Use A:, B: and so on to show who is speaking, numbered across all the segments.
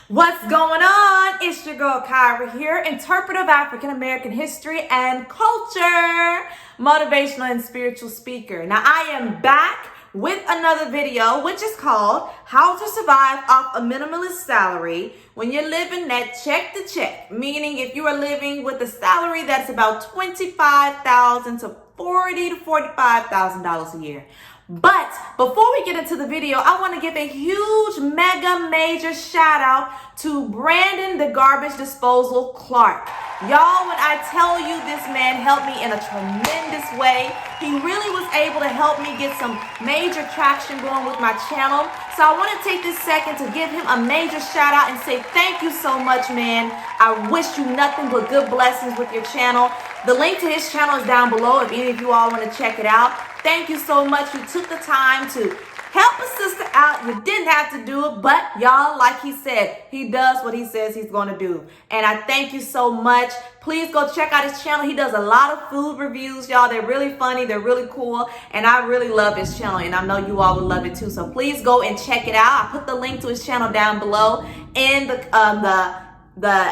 A: What's going on? It's your girl Kyra here, interpreter of African American history and culture, motivational and spiritual speaker. Now I am back with another video, which is called How to Survive Off a Minimalist Salary When You're Living That Check to Check. Meaning if you are living with a salary that's about $25,000 to $40,000 to $45,000 a year. But before we get into the video, I want to give a huge, mega, major shout out to Brandon the Garbage Disposal Clark. Y'all, when I tell you this man helped me in a tremendous way, he really was able to help me get some major traction going with my channel. So I want to take this second to give him a major shout out and say thank you so much, man. I wish you nothing but good blessings with your channel. The link to his channel is down below if any of you all want to check it out. Thank you so much. You took the time to help a sister out. You didn't have to do it, but y'all, like he said, he does what he says he's going to do. And I thank you so much. Please go check out his channel. He does a lot of food reviews, y'all. They're really funny. They're really cool. And I really love his channel. And I know you all would love it too. So please go and check it out. I put the link to his channel down below in the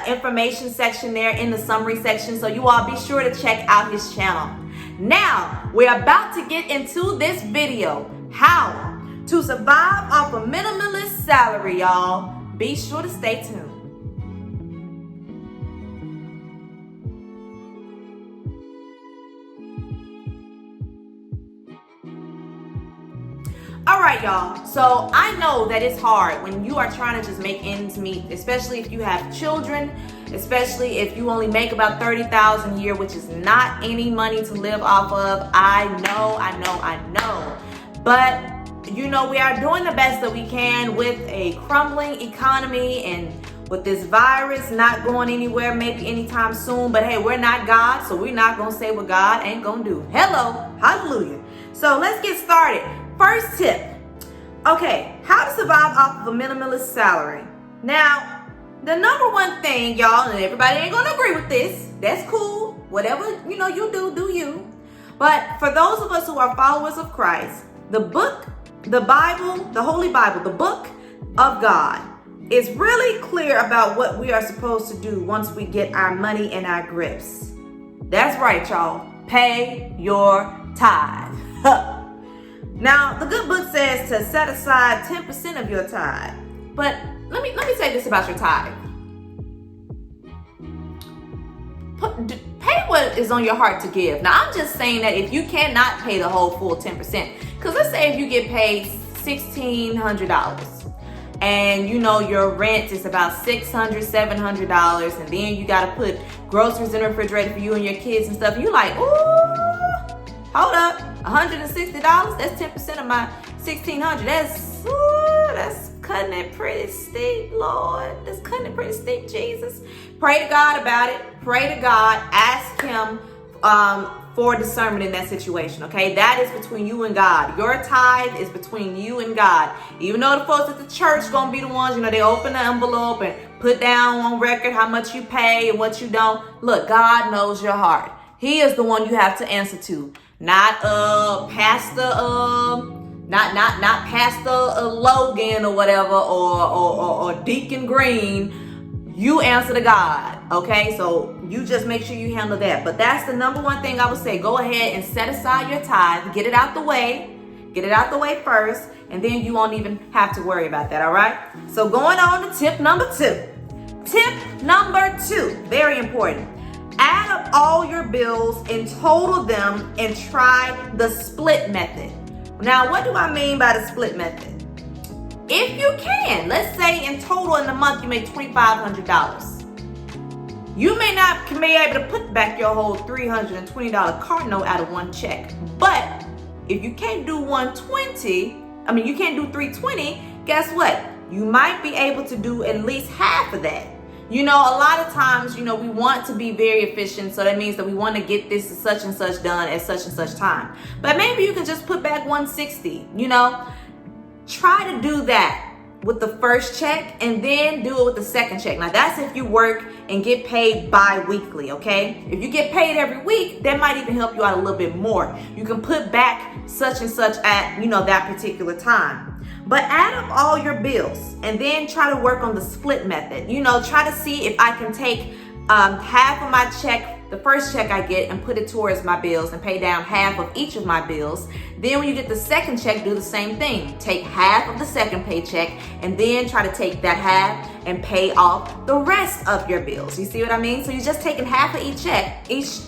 A: information section there, in the summary section. So you all be sure to check out his channel. Now, we're about to get into this video. How to survive off a minimalist salary, y'all. Be sure to stay tuned. All right, y'all. So I know that it's hard when you are trying to just make ends meet, especially if you have children, especially if you only make about $30,000 a year, which is not any money to live off of. I know. But you know, we are doing the best that we can with a crumbling economy and with this virus not going anywhere maybe anytime soon. But hey, we're not God, so we're not gonna say what God ain't gonna do. Hello, hallelujah. So let's get started. First tip. Okay, how to survive off of a minimalist salary. Now, the number one thing, y'all, and everybody ain't gonna agree with this. That's cool. Whatever, you know, you do you. But for those of us who are followers of Christ, the book, the Bible, the Holy Bible, the book of God is really clear about what we are supposed to do once we get our money in our grips. That's right, y'all. Pay your tithe. Now, the good book says to set aside 10% of your tithe. But let me say this about your tithe. Pay what is on your heart to give. Now, I'm just saying that if you cannot pay the whole full 10%, because let's say if you get paid $1,600 and you know your rent is about $600, $700, and then you got to put groceries in the refrigerator for you and your kids and stuff, you like, ooh, hold up. $160, that's 10% of my $1,600. That's cutting it pretty steep, Lord. That's cutting it pretty steep, Jesus. Pray to God about it. Pray to God. Ask him for discernment in that situation, okay? That is between you and God. Your tithe is between you and God. Even though the folks at the church gonna be the ones, you know, they open the envelope and put down on record how much you pay and what you don't. Look, God knows your heart. He is the one you have to answer to. Not Pastor not Pastor Logan or whatever, or Deacon Green. You answer to God, okay? So you just make sure you handle that. But that's the number one thing I would say. Go ahead and set aside your tithe. Get it out the way. Get it out the way first, and then you won't even have to worry about that, all right? So going on to tip number 2. Tip number 2, very important. Add up all your bills and total them and try the split method. Now, what do I mean by the split method? If you can, let's say in total in the month you make $2,500. You may not be able to put back your whole $320 car note out of one check. But if you can't do you can't do $320, guess what? You might be able to do at least half of that. You know, a lot of times, you know, we want to be very efficient. So that means that we want to get this such and such done at such and such time. But maybe you can just put back $160, you know. Try to do that with the first check and then do it with the second check. Now, that's if you work and get paid bi-weekly, okay? If you get paid every week, that might even help you out a little bit more. You can put back such and such at, you know, that particular time. But add up all your bills and then try to work on the split method. Try to see if I can take half of my check, the first check I get, and put it towards my bills and pay down half of each of my bills. Then when you get the second check, do the same thing. Take half of the second paycheck and then try to take that half and pay off the rest of your bills. You see what I mean? So you're just taking half of each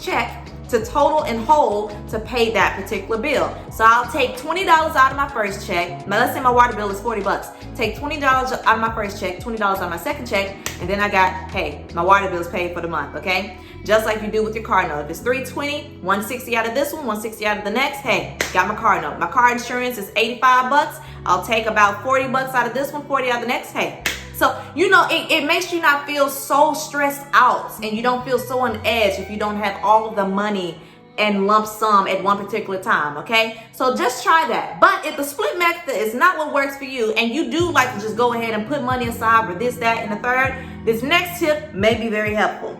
A: check to total and whole to pay that particular bill. So I'll take $20 out of my first check. Now let's say my water bill is $40. Take $20 out of my first check, $20 out of my second check, and then I got, hey, my water bill is paid for the month, okay? Just like you do with your car note. If it's $320, $160 out of this one, $160 out of the next, hey, got my car note. My car insurance is $85. I'll take about $40 out of this one, $40 out of the next, hey. So, it makes you not feel so stressed out, and you don't feel so on edge if you don't have all of the money and lump sum at one particular time, okay? So just try that. But if the split method is not what works for you, and you do like to just go ahead and put money aside for this, that, and the third, this next tip may be very helpful.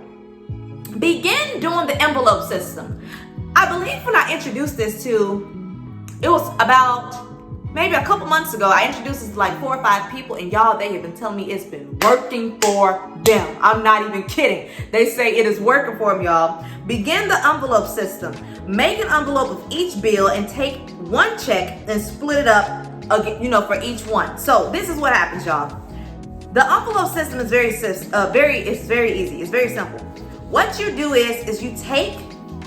A: Begin doing the envelope system. I believe when I introduced this it was about maybe a couple months ago, I introduced this to like 4 or 5 people, and y'all, they have been telling me it's been working for them. I'm not even kidding. They say it is working for them, y'all. Begin the envelope system. Make an envelope of each bill and take one check and split it up, for each one. So this is what happens, y'all. The envelope system is very easy. It's very simple. What you do is you take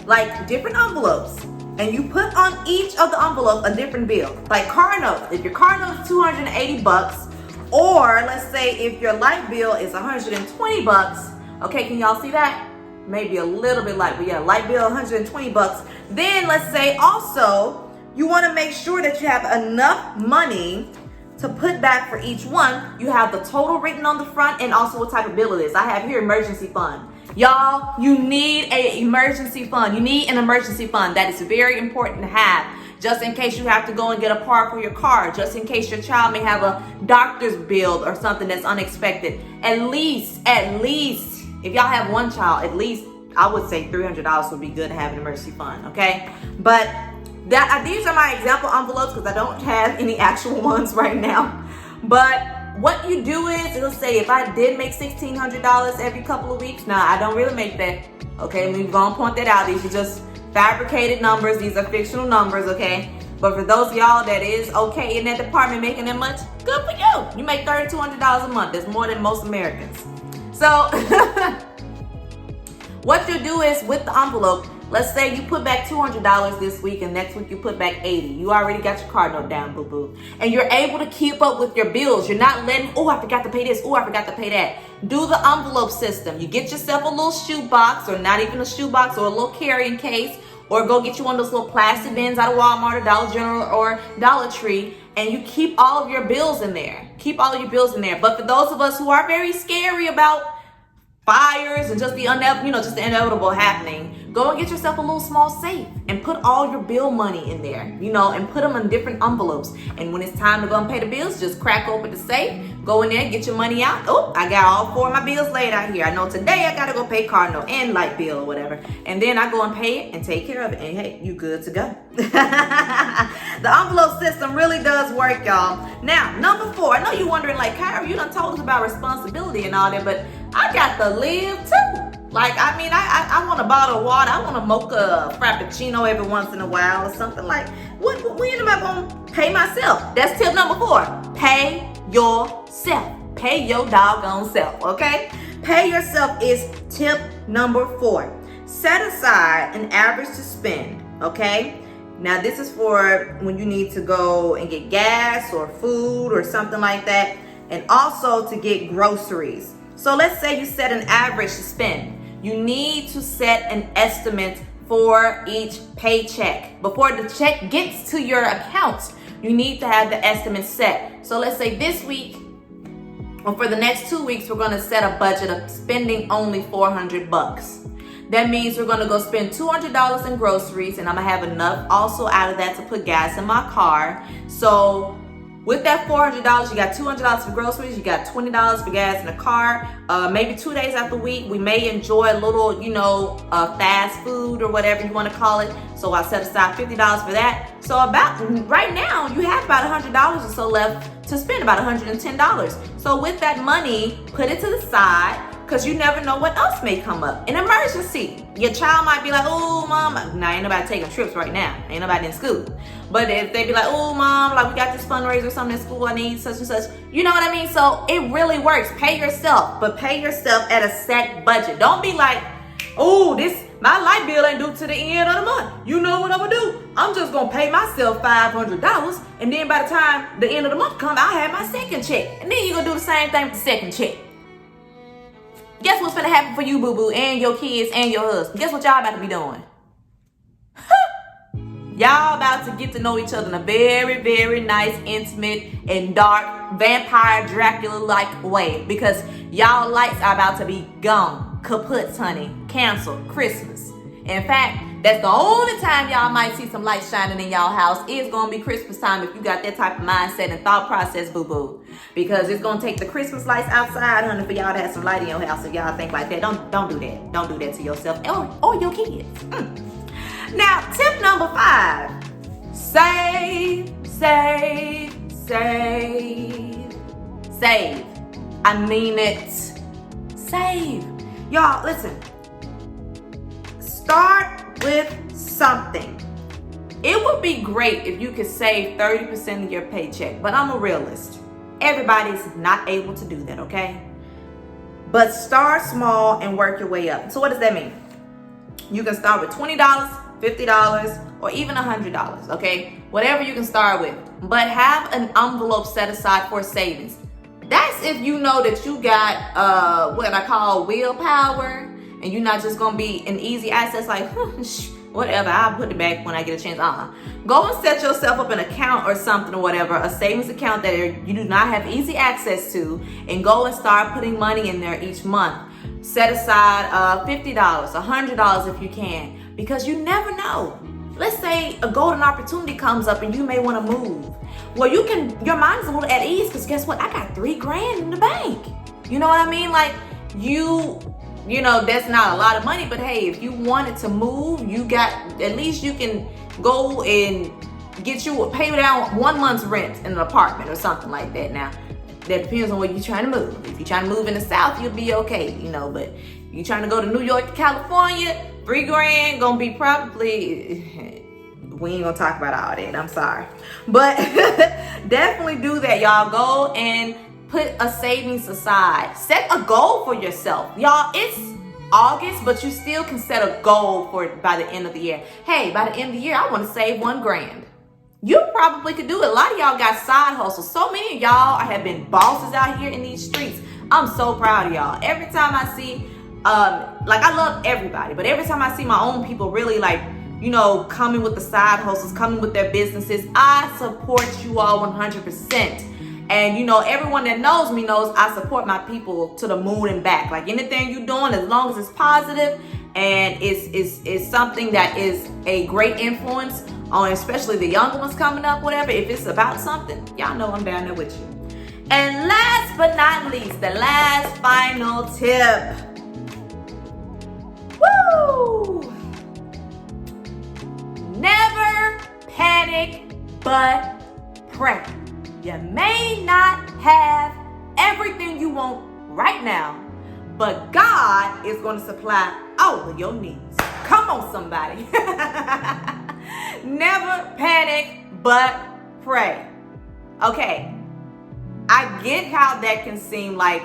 A: like different envelopes, and you put on each of the envelope a different bill. Like car note. If your car note is $280, or let's say if your light bill is $120, okay, can y'all see that? Maybe a little bit light, but yeah, light bill $120. Then let's say also you want to make sure that you have enough money to put back for each one. You have the total written on the front and also what type of bill it is. I have here emergency fund. Y'all, you need an emergency fund. You need an emergency fund. That is very important to have, just in case you have to go and get a part for your car, just in case your child may have a doctor's bill or something that's unexpected. At least, if y'all have one child, at least I would say $300 would be good to have an emergency fund, okay? But these are my example envelopes because I don't have any actual ones right now. But what you do is, it'll say if I did make $1,600 every couple of weeks. Now, I don't really make that, okay? We're going to point that out. These are just fabricated numbers. These are fictional numbers, okay? But for those of y'all that is okay in that department making that much, good for you. You make $3,200 a month. That's more than most Americans. So, what you do is with the envelope, let's say you put back $200 this week and next week you put back $80. You already got your card note down, boo-boo. And you're able to keep up with your bills. You're not letting, oh, I forgot to pay this. Oh, I forgot to pay that. Do the envelope system. You get yourself a little shoe box, or not even a shoe box, or a little carrying case, or go get you one of those little plastic bins out of Walmart or Dollar General or Dollar Tree, and you keep all of your bills in there. Keep all of your bills in there. But for those of us who are very scary about fires and just the inevitable happening, go and get yourself a little small safe and put all your bill money in there, and put them in different envelopes. And when it's time to go and pay the bills, just crack open the safe, go in there, get your money out. Oh, I got all 4 of my bills laid out here. I know today I gotta go pay car note and light bill or whatever. And then I go and pay it and take care of it. And hey, you good to go. The envelope system really does work, y'all. Now, number 4, I know you're wondering, like, Kyra, you done told us about responsibility and all that, but I got to live too. Like, I want a bottle of water. I want a mocha frappuccino every once in a while or something. Like, when am I going to pay myself? That's tip number 4. Pay yourself. Pay your doggone self, okay? Pay yourself is tip number 4. Set aside an average to spend, okay? Now, this is for when you need to go and get gas or food or something like that, and also to get groceries. So let's say you set an average to spend. You need to set an estimate for each paycheck. Before the check gets to your account, you need to have the estimate set. So let's say this week, or for the next 2 weeks, we're gonna set a budget of spending only $400. That means we're gonna go spend $200 in groceries, and I'm gonna have enough also out of that to put gas in my car. So with that $400, you got $200 for groceries, you got $20 for gas in the car. Maybe 2 days out the week, we may enjoy a little, fast food or whatever you want to call it. So I set aside $50 for that. So about right now, you have about $100 or so left to spend, about $110. So with that money, put it to the side, because you never know what else may come up. An emergency. Your child might be like, oh, mom. Now, ain't nobody taking trips right now. Ain't nobody in school. But if they be like, oh, mom, like we got this fundraiser or something in school, I need such and such. You know what I mean? So it really works. Pay yourself, but pay yourself at a set budget. Don't be like, oh, my light bill ain't due to the end of the month. You know what I'm gonna do? I'm just gonna pay myself $500, and then by the time the end of the month comes, I'll have my second check. And then you're gonna do the same thing with the second check. Guess what's gonna happen for you, boo-boo, and your kids, and your husband? Guess what y'all about to be doing? Y'all about to get to know each other in a very, very nice, intimate, and dark, vampire Dracula-like way, because y'all lights are about to be gone. Kaput, honey. Cancel. Christmas. In fact, that's the only time y'all might see some light shining in y'all house. It's gonna be Christmas time if you got that type of mindset and thought process, boo-boo. Because it's gonna take the Christmas lights outside, honey, for y'all to have some light in your house. If y'all think like that, don't do that. Don't do that to yourself or your kids. Now, tip number 5. Save, save, save, save. I mean it. Save. Y'all, listen. Start with something. It would be great if you could save 30% of your paycheck, but I'm a realist. Everybody's not able to do that, okay? But start small and work your way up. So what does that mean? You can start with $20, $50, or even $100, okay? Whatever you can start with. But have an envelope set aside for savings. That's if you know that you got what I call willpower, and you're not just gonna be an easy access like, whatever, I'll put it back when I get a chance. Go and set yourself up an account or something or whatever, a savings account that you do not have easy access to, and go and start putting money in there each month. Set aside $50, $100 if you can, because you never know. Let's say a golden opportunity comes up and you may want to move. Well, your mind is a little at ease, because guess what? I got $3,000 in the bank. You know what I mean? Like you know, that's not a lot of money, but hey, if you wanted to move, at least you can go and pay down 1 month's rent in an apartment or something like that. Now, that depends on where you're trying to move. If you're trying to move in the South, you'll be okay, you know, but you're trying to go to New York to California, $3,000 gonna be probably, we ain't gonna talk about all that, I'm sorry. But definitely do that, y'all. Go and put a savings aside. Set a goal for yourself. Y'all, it's August, but you still can set a goal for it by the end of the year. Hey, by the end of the year, I want to save $1,000. You probably could do it. A lot of y'all got side hustles. So many of y'all have been bosses out here in these streets. I'm so proud of y'all. Every time I see, I love everybody, but every time I see my own people really coming with the side hustles, coming with their businesses, I support you all 100%. And everyone that knows me knows I support my people to the moon and back. Like anything you're doing, as long as it's positive and it's something that is a great influence on especially the younger ones coming up, whatever, if it's about something, y'all know I'm down there with you. And last but not least, the last final tip. Woo! Never panic, but pray. You may not have everything you want right now, but God is going to supply all of your needs. Come on, somebody. Never panic, but pray. Okay, I get how that can seem like,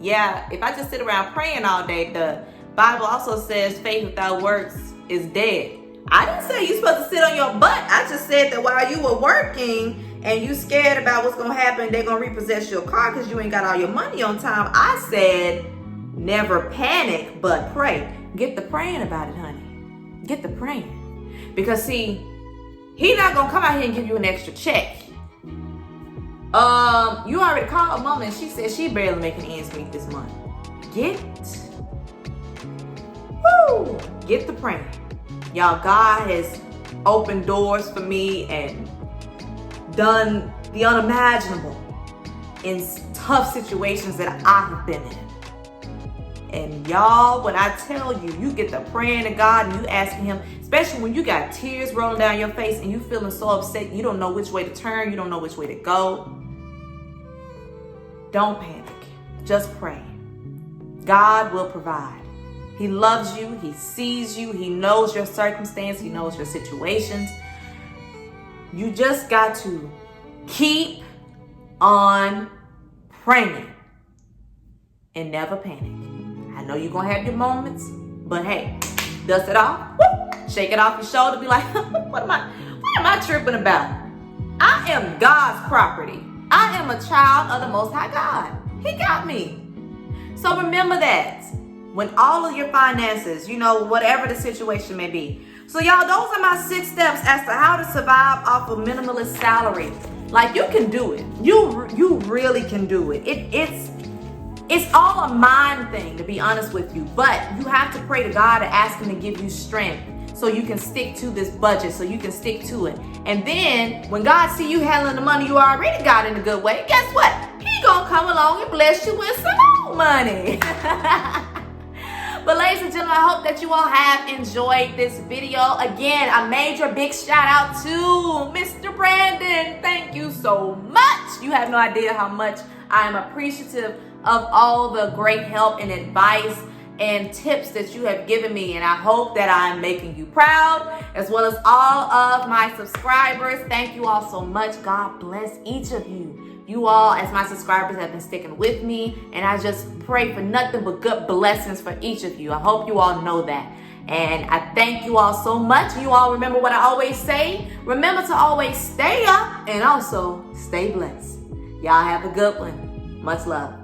A: yeah, if I just sit around praying all day, the Bible also says faith without works is dead. I didn't say you're supposed to sit on your butt. I just said that while you were working and you scared about what's going to happen, they're going to repossess your car because you ain't got all your money on time. I said, never panic, but pray. Get the praying about it, honey. Get the praying. Because see, he's not going to come out here and give you an extra check. You already called mama and she said she barely making ends meet this month. Get the praying. Y'all, God has opened doors for me and done the unimaginable in tough situations that I have been in. And y'all, when I tell you, you get to praying to God and you asking him, especially when you got tears rolling down your face and you feeling so upset, you don't know which way to turn, you don't know which way to go. Don't panic. Just pray. God will provide. He loves you. He sees you. He knows your circumstance. He knows your situations. You just got to keep on praying and never panic. I know you're going to have your moments, but hey, dust it off. Woo, shake it off your shoulder. Be like, what am I tripping about? I am God's property. I am a child of the Most High God. He got me. So remember that when all of your finances, whatever the situation may be. So y'all, those are my 6 steps as to how to survive off a minimalist salary. Like, you can do it. You really can do it. It's all a mind thing, to be honest with you. But you have to pray to God and ask him to give you strength so you can stick to this budget, so you can stick to it. And then when God see you handling the money you already got in a good way, guess what? He gonna come along and bless you with some more money. But ladies and gentlemen, I hope that you all have enjoyed this video. Again, a major big shout out to Mr. Brandon. Thank you so much. You have no idea how much I am appreciative of all the great help and advice and tips that you have given me. And I hope that I'm making you proud, as well as all of my subscribers. Thank you all so much. God bless each of you. You all, as my subscribers, have been sticking with me, and I just pray for nothing but good blessings for each of you. I hope you all know that. And I thank you all so much. You all remember what I always say. Remember to always stay up and also stay blessed. Y'all have a good one. Much love.